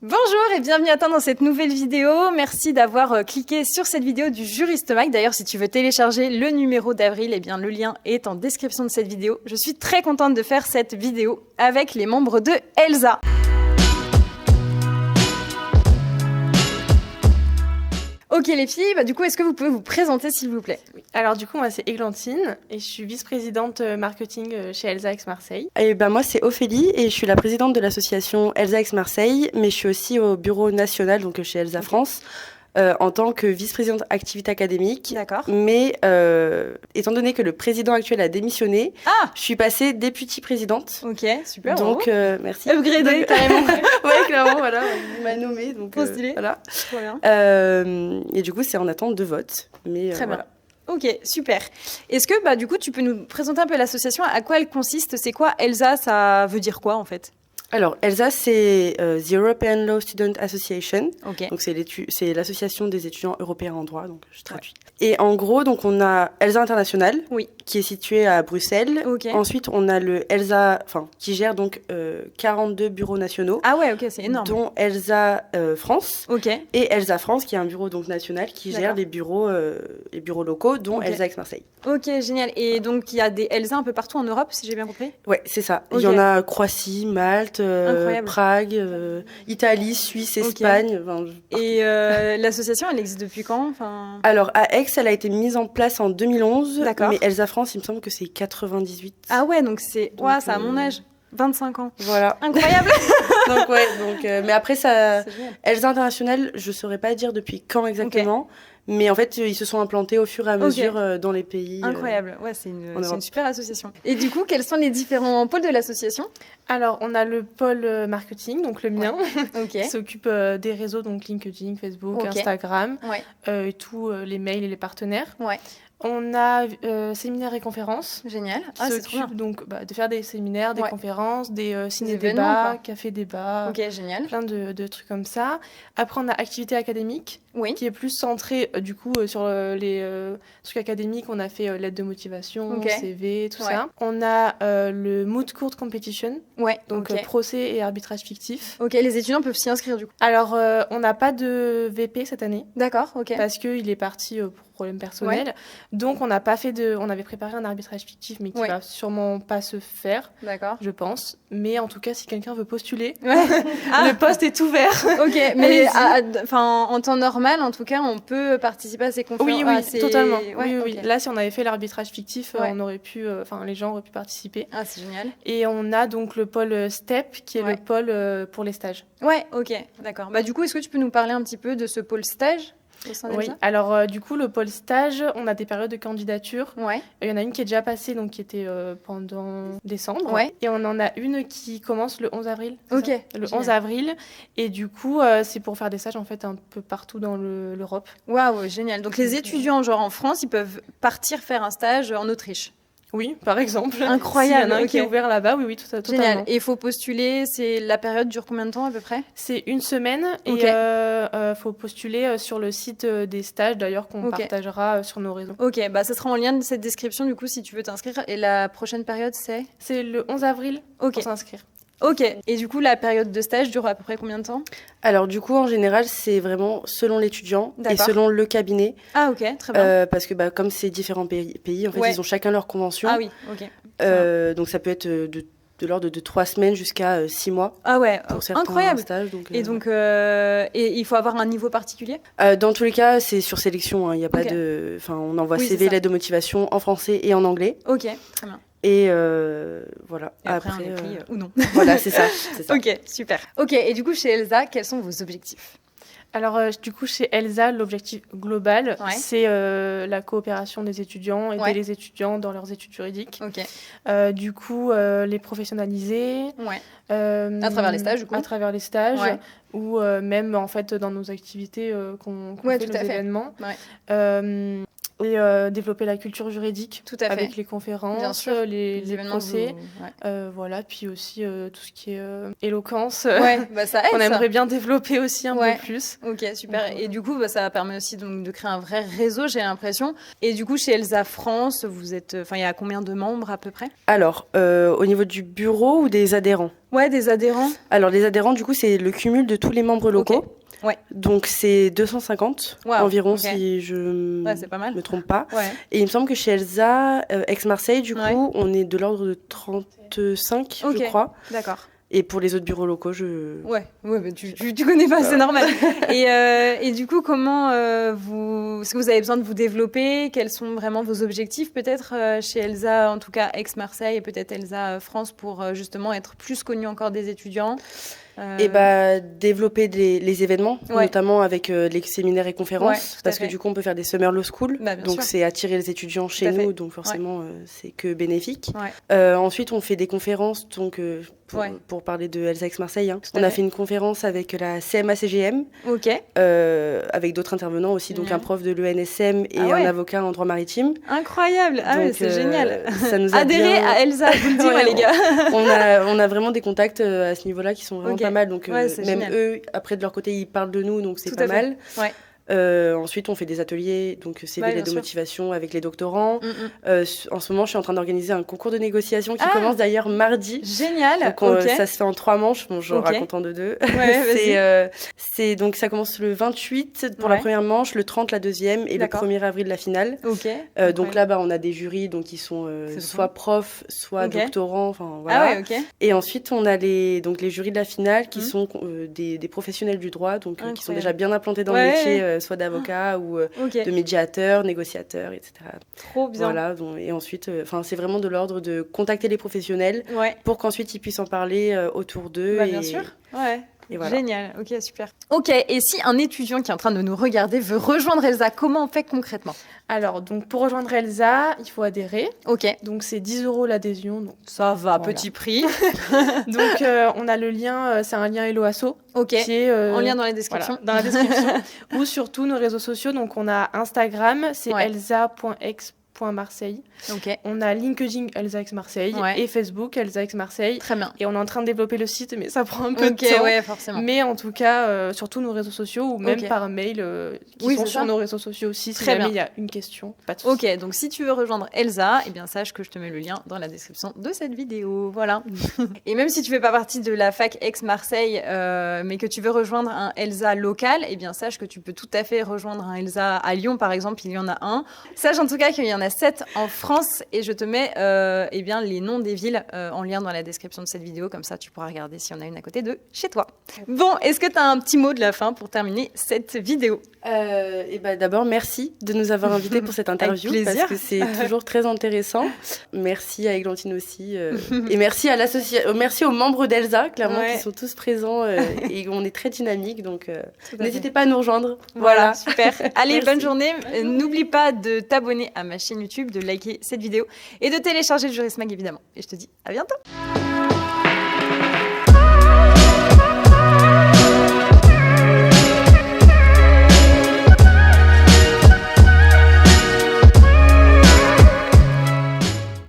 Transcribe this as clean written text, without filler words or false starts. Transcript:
Bonjour et bienvenue à toi dans cette nouvelle vidéo. Merci d'avoir cliqué sur cette vidéo du Juriste Mag. D'ailleurs, si tu veux télécharger le numéro d'avril, eh bien, le lien est en description de cette vidéo. Je suis très contente de faire cette vidéo avec les membres de Elsa. Ok les filles, du coup, est-ce que vous pouvez vous présenter s'il vous plaît? Oui. Alors du coup, moi c'est Églantine et je suis vice-présidente marketing chez Elsa Aix-Marseille. Et moi c'est Ophélie et je suis la présidente de l'association Elsa Aix-Marseille, mais je suis aussi au bureau national, donc chez Elsa France, en tant que vice-présidente activité académique. D'accord. Mais étant donné que le président actuel a démissionné, je suis passée deputy présidente. Ok, super. Donc merci. Upgradé carrément. Ouais, clairement, voilà, il m'a nommée. Donc, trop stylé. Voilà. Trop bien. Et du coup, c'est en attente de vote. Mais, Très bien. Voilà. Ok, super. Est-ce que du coup, tu peux nous présenter un peu l'association, à quoi elle consiste? C'est quoi Elsa? Ça veut dire quoi en fait? Alors, Elsa, c'est The European Law Student Association. Ok. Donc, c'est l'association des étudiants européens en droit, donc je traduis. Ouais. Et en gros, donc, on a Elsa International, oui, qui est située à Bruxelles. Ok. Ensuite, on a le Elsa, qui gère donc 42 bureaux nationaux. Ah ouais, ok, c'est énorme. Dont Elsa France. Ok. Et Elsa France, qui est un bureau donc national, qui gère les bureaux locaux, dont Elsa Aix-Marseille. Ok, génial. Et donc, il y a des Elsa un peu partout en Europe, si j'ai bien compris? Ouais, c'est ça. Okay. Il y en a Croatie, Malte, Prague, Italie, Suisse, Espagne. Et l'association, elle existe depuis quand? Alors, à Aix, elle a été mise en place en 2011. D'accord. Mais Elsa France, il me semble que c'est 98. Ah ouais, donc c'est à mon âge. 25 ans. Voilà. Incroyable. Mais après, ça, Elsa International, je saurais pas dire depuis quand exactement. Okay. Mais en fait, ils se sont implantés au fur et à mesure dans les pays. Incroyable. Ouais, c'est une super association. Et du coup, quels sont les différents pôles de l'association? Alors, on a le pôle marketing, donc le mien, qui s'occupe des réseaux, donc LinkedIn, Facebook, Instagram, et tous les mails et les partenaires. Ouais. On a séminaires et conférences. Génial. Qui s'occupent donc de faire des séminaires, des conférences, des ciné-débats, café-débats. Ok, génial. Plein de trucs comme ça. Après, on a activité académique, qui est plus centrée du coup sur les trucs académiques. On a fait lettre de motivation, CV, tout ça. On a le Moot Court Competition, donc procès et arbitrage fictif. Ok, les étudiants peuvent s'y inscrire du coup. Alors, on n'a pas de VP cette année. D'accord, ok. Parce qu'il est parti pour problème personnel. Ouais. Donc, on n'a pas fait on avait préparé un arbitrage fictif, mais qui va sûrement pas se faire, je pense. Mais en tout cas, si quelqu'un veut postuler, le poste est ouvert. Ok, mais en temps normal, en tout cas, on peut participer à ces conférences. Oui, totalement. Oui. Là, si on avait fait l'arbitrage fictif, on aurait pu, les gens auraient pu participer. Ah, c'est génial. Et on a donc le pôle STEP, qui est le pôle pour les stages. Ouais, ok, d'accord. Du coup, est-ce que tu peux nous parler un petit peu de ce pôle stage? Oui, alors du coup, le pôle stage, on a des périodes de candidature. Il y en a une qui est déjà passée, donc qui était pendant décembre. Et on en a une qui commence le 11 avril. Ok. Le 11 avril. Et du coup, c'est pour faire des stages en fait un peu partout dans l'Europe. Waouh, génial. Donc les étudiants, genre en France, ils peuvent partir faire un stage en Autriche. Oui, par exemple. Incroyable. Il y en a un qui est ouvert là-bas, oui, totalement. Génial. Et il faut postuler, la période dure combien de temps à peu près? C'est une semaine et il faut postuler sur le site des stages, d'ailleurs, qu'on partagera sur nos réseaux. Ok, ça sera en lien de cette description, du coup, si tu veux t'inscrire. Et la prochaine période, c'est? C'est le 11 avril pour s'inscrire. Ok, et du coup, la période de stage dure à peu près combien de temps? Alors, du coup, en général, c'est vraiment selon l'étudiant et selon le cabinet. Ah, ok, très bien. Parce que comme c'est différents pays, en fait, ils ont chacun leur convention. Ah oui, ok. Donc, ça peut être de l'ordre de 3 semaines jusqu'à 6 mois. Ah ouais, pour certains incroyable. Stages, Et il faut avoir un niveau particulier? Dans tous les cas, c'est sur sélection. Il y a pas de... on envoie CV, lettre de motivation en français et en anglais. Ok, très bien. Et voilà. Et après on est pris ou non. Voilà, c'est ça. Ok, super. Ok, et du coup, chez Elsa, quels sont vos objectifs? Alors, du coup, chez Elsa, l'objectif global, c'est la coopération des étudiants, aider les étudiants dans leurs études juridiques. Ok. Du coup, les professionnaliser. À travers les stages, du coup. À travers les stages, ou même, en fait, dans nos activités qu'on fait, nos événements. Et développer la culture juridique avec les conférences, les procès, voilà, puis aussi tout ce qui est éloquence, ça aide, on aimerait bien développer aussi un peu plus. Ok, super. Donc, et du coup, ça permet aussi donc, de créer un vrai réseau, j'ai l'impression. Et du coup, chez Elsa France, il y a combien de membres à peu près? Alors, au niveau du bureau ou des adhérents? Ouais, des adhérents. Alors, les adhérents, du coup, c'est le cumul de tous les membres locaux. Okay. Ouais. Donc, c'est 250 environ, si je ne me trompe pas. Ouais. Et il me semble que chez Elsa, Aix-Marseille, du coup, on est de l'ordre de 35, je crois. D'accord. Et pour les autres bureaux locaux, Ouais, bah tu connais pas, c'est normal. Et du coup, comment est-ce que vous avez besoin de vous développer? Quels sont vraiment vos objectifs, peut-être, chez Elsa, en tout cas Aix-Marseille, et peut-être Elsa France, pour justement être plus connue encore des étudiants? Et développer les événements, notamment avec les séminaires et conférences, parce que du coup on peut faire des Summer Law School, donc c'est attirer les étudiants chez nous, donc forcément c'est que bénéfique. Ensuite on fait des conférences, donc pour parler de Elsa Aix-Marseille, on a fait une conférence avec la CMA-CGM, avec d'autres intervenants aussi, donc un prof de l'ENSM et un avocat en droit maritime. Incroyable, c'est génial. Ça nous a adhérez à Elsa, je vous le dis moi les gars. On a vraiment des contacts à ce niveau-là qui sont vraiment pas mal, donc même génial. Eux, après de leur côté, ils parlent de nous, donc c'est pas mal. Ensuite, on fait des ateliers, donc c'est des lettres de motivation avec les doctorants. En ce moment, je suis en train d'organiser un concours de négociation qui commence d'ailleurs mardi. Génial. Donc, ça se fait en 3 manches. Bon, je raconte en 2. Donc, ça commence le 28 pour la première manche, le 30 la deuxième et le 1er avril la finale. Donc là, on a des jurys donc, qui sont soit profs, soit doctorants. Enfin, voilà. Et ensuite, on a les jurys de la finale qui sont des professionnels du droit, donc qui sont déjà bien implantés dans le métier. Soit d'avocat ou de médiateur, négociateur, etc. Trop bien. Voilà, et ensuite, c'est vraiment de l'ordre de contacter les professionnels pour qu'ensuite ils puissent en parler autour d'eux. Bien sûr. Et voilà. Génial, ok, super. Ok, et si un étudiant qui est en train de nous regarder veut rejoindre Elsa, comment on fait concrètement? Alors, donc pour rejoindre Elsa, il faut adhérer. Ok. Donc c'est 10 € l'adhésion. Donc ça va, petit prix. Donc on a le lien, c'est un lien Hello Asso. Ok. Qui est en lien dans la description. Voilà, dans la description. Ou sur tous nos réseaux sociaux. Donc on a Instagram, c'est elsa.ex.marseille. On a LinkedIn Elsa Aix-Marseille et Facebook Elsa Aix-Marseille. Très bien. Et on est en train de développer le site, mais ça prend un peu de temps. Ouais, forcément. Mais en tout cas, sur tous nos réseaux sociaux ou même par mail qui sont sur nos réseaux sociaux aussi. Si jamais il y a une question, pas de souci. Ok, donc si tu veux rejoindre Elsa, eh bien sache que je te mets le lien dans la description de cette vidéo. Voilà. Et même si tu fais pas partie de la fac Aix-Marseille, mais que tu veux rejoindre un Elsa local, eh bien sache que tu peux tout à fait rejoindre un Elsa à Lyon, par exemple. Il y en a un. Sache en tout cas qu'il y en a 7 en France. Et je te mets les noms des villes en lien dans la description de cette vidéo. Comme ça, tu pourras regarder s'il y en a une à côté de chez toi. Bon, est-ce que tu as un petit mot de la fin pour terminer cette vidéo? D'abord, merci de nous avoir invités pour cette interview. Avec plaisir. Parce que c'est toujours très intéressant. Merci à Églantine aussi. Et merci à merci aux membres d'Elsa, clairement, qui sont tous présents. Et on est très dynamique. Donc, n'hésitez pas à nous rejoindre. Voilà, super. Allez, bonne journée. N'oublie pas de t'abonner à ma chaîne YouTube, de liker cette vidéo et de télécharger le Jurismag évidemment. Et je te dis à bientôt.